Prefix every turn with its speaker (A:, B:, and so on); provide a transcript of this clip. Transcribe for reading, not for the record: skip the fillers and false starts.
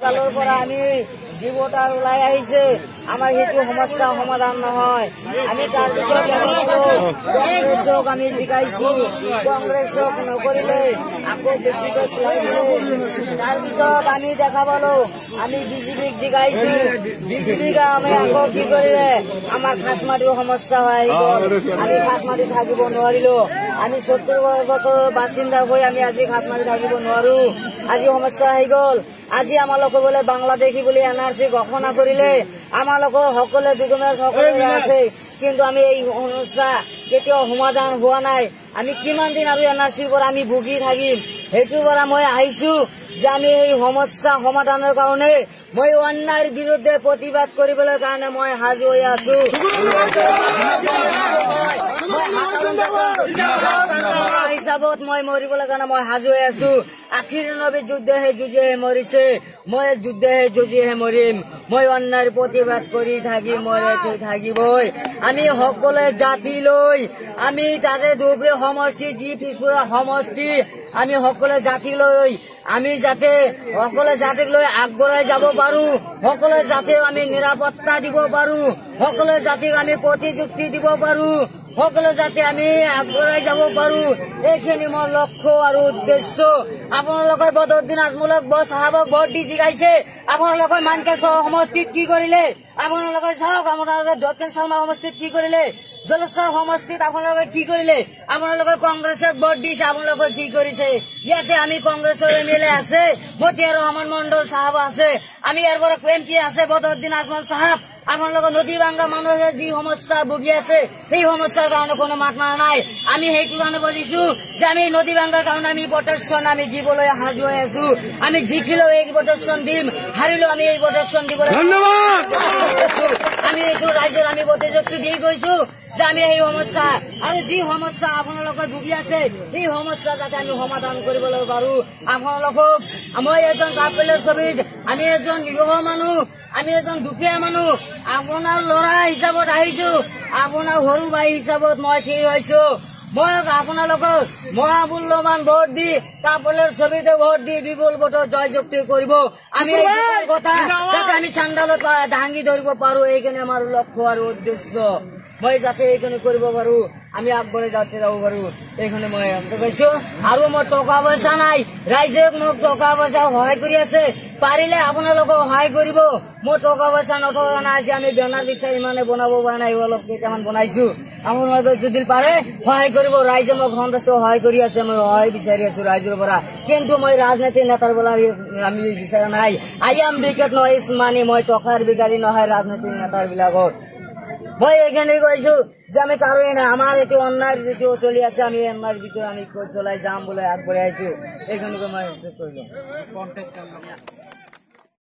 A: কালৰ পৰা আমি জীৱতাৰ ওলাই আহিছে আমাৰ সেইটো সমস্যা সমাধান নহয়। আমি তাৰপিছত কংগ্ৰেছক আমি জিকাইছো, কংগ্ৰেছক নকৰিলে আকৌ বেছিকৈ তাৰপিছত আমি দেখা পালো আমি বিজেপিক জিকাইছো, বিজেপিক আমি আকৌ কি কৰিলে আমাৰ খাসমাটিৰ সমস্যা হৈ গ'ল। আমি খাসমাটি থাকিব নোৱাৰিলো। আমি 70 বছৰৰ বাসিন্দা হৈ আমি আজি খাসমাটি থাকিব নোৱাৰো। আজি সমস্যা আহি গ'ল। আজি আমাৰ লোক বোলে বাংলাদেশী বুলি NRC ঘোষণা কৰিলে আমাৰ লোকৰ সকলে ডকুমেণ্ট সকলোৰে আছে, কিন্তু আমি এই সমস্যা কেতিয়াও সমাধান হোৱা নাই। আমি কিমান দিন আৰু NRCৰ পৰা আমি ভুগি থাকিম। সেইটোৰ পৰা মই আহিছো যে আমি এই সমস্যা সমাধানৰ কাৰণে মই অন্যায়ৰ বিৰুদ্ধে প্ৰতিবাদ কৰিবলৈ কাৰণে মই সাজু হৈ আছো। হিচাপত মই মৰিবলৈ কাৰণে মই সাজু হৈ আছো। আখিৰ নবী যুদ্ধহে যুঁজিহে মৰিছে, মই যুদ্ধহে যুঁজিহে মৰিম। মই অন্যায়ৰ প্ৰতিবাদ কৰি থাকিম, মৰে থাকিবই। আমি সকলোৱে জাতি লৈ আমি তাতে ধুবুৰী সমষ্টি যি পিছপৰা সমষ্টি আমি সকলোৱে জাতি লৈ আমি যাতে সকলো জাতিক লৈ আগবঢ়াই যাব পাৰো, সকলো জাতিক আমি নিৰাপত্তা দিব পাৰো, সকলো জাতিক আমি প্ৰতিযুক্তি দিব পাৰো, সকলো জাতি আমি আগবঢ়াই যাব পাৰো। এইখিনি মোৰ লক্ষ্য আৰু উদ্দেশ্য। আপোনালোকে বদৰুদ্দিন আজমলক চাহাবক ভোট দি জিকাইছে, আপোনালোকে মানকেশ্বৰ সমষ্টিত কি কৰিলে? আপোনালোকে চাওক আপোনালোকে দক্ষিণ চালমা সমষ্টিত কি কৰিলে? জলেশ্বৰ সমষ্টিত আপোনালোকে কি কৰিলে? আপোনালোকে কংগ্ৰেছক ভোট দিছে, আপোনালোকে কি কৰিছে? ইয়াতে আমি কংগ্ৰেছৰ MLA আছে, মতিয়াৰ ৰহমান মণ্ডল চাহাব আছে, আমি ইয়াৰ পৰা MP আছে বদৰুদ্দিন আজমল চাহাব। আপোনালোকৰ নদী ভাঙ্গা মানুহে যি সমস্যা ভুগি আছে সেই সমস্যাৰ কাৰণে কোনো মাত মাৰা নাই। আমি সেইটো কাৰণে বুজিছো যে আমি নদী ভাঙ্গাৰ কাৰণে আমি প্ৰটেকশ্যন আমি দিবলৈ সাজু হৈ আছো। আমি জিকিলেও এই প্ৰটেকশ্যন দিম, হাৰিলেও আমি এই প্ৰটেকশ্যন দিবলৈ আমি এইটো ৰাইজৰ আমি প্ৰতিযুক্তি দি গৈছো যে আমি এই সমস্যা আৰু যি সমস্যা আপোনালোকে ভুগি আছে সেই সমস্যা যাতে আমি সমাধান কৰিবলৈ পাৰো। আপোনালোকক মই এজন কাপেলৰ ছবিত আমি এজন নিৰহ মানুহ, আমি এজন দুখীয়া মানুহ, আপোনাৰ ল'ৰা হিচাপত আহিছো, আপোনাৰ সৰু ভাই হিচাপত মই ঠিক হৈছো। মই আপোনালোকৰ মহামূল্যৱান ভোট দি কাপেলৰ ছবিতে ভোট দি বিপুল ভোটত জয়যুক্তি কৰিব। আমি কথা যাতে আমি চান্দালত দাঙি ধৰিব পাৰো, এইখিনি আমাৰ লক্ষ্য আৰু উদ্দেশ্য। মই যাতে এইখিনি কৰিব পাৰো, আমি আগবঢ়াই যাতে যাব পাৰো, এইখিনি মই কৈছো। আৰু মোৰ টকা পইচা নাই, ৰাইজে মোক টকা পইচা সহায় কৰি আছে, পাৰিলে আপোনালোকক সহায় কৰিব। মোৰ টকা পইচা নথকা নাই, আমি বেনাৰ বিচাৰি মানে বনাব পৰা নাই, অলপ কেইটামান বনাইছো। আপোনালোকে যদি পাৰে সহায় কৰিব। ৰাইজে মোক সন্তুষ্ট সহায় কৰি আছে, মই সহায় বিচাৰি আছো ৰাইজৰ পৰা। কিন্তু মই ৰাজনীতিৰ নেতাৰ পৰা আমি বিচৰা নাই। আই এম বিকেট নহয় মানি, মই টকাৰ বিকাৰী নহয় ৰাজনীতিৰ নেতাৰ বিলাকৰ। মই এইখিনি কৈছো যে আমি কাৰোৱে নাই, আমাৰ এইটো অন্যায় যিটো চলি আছে আমি অন্যায়ৰ ভিতৰত আমি চলাই যাম বুলি আগবঢ়াই আছো। এইখিনিকে মই কৈ দিওঁ।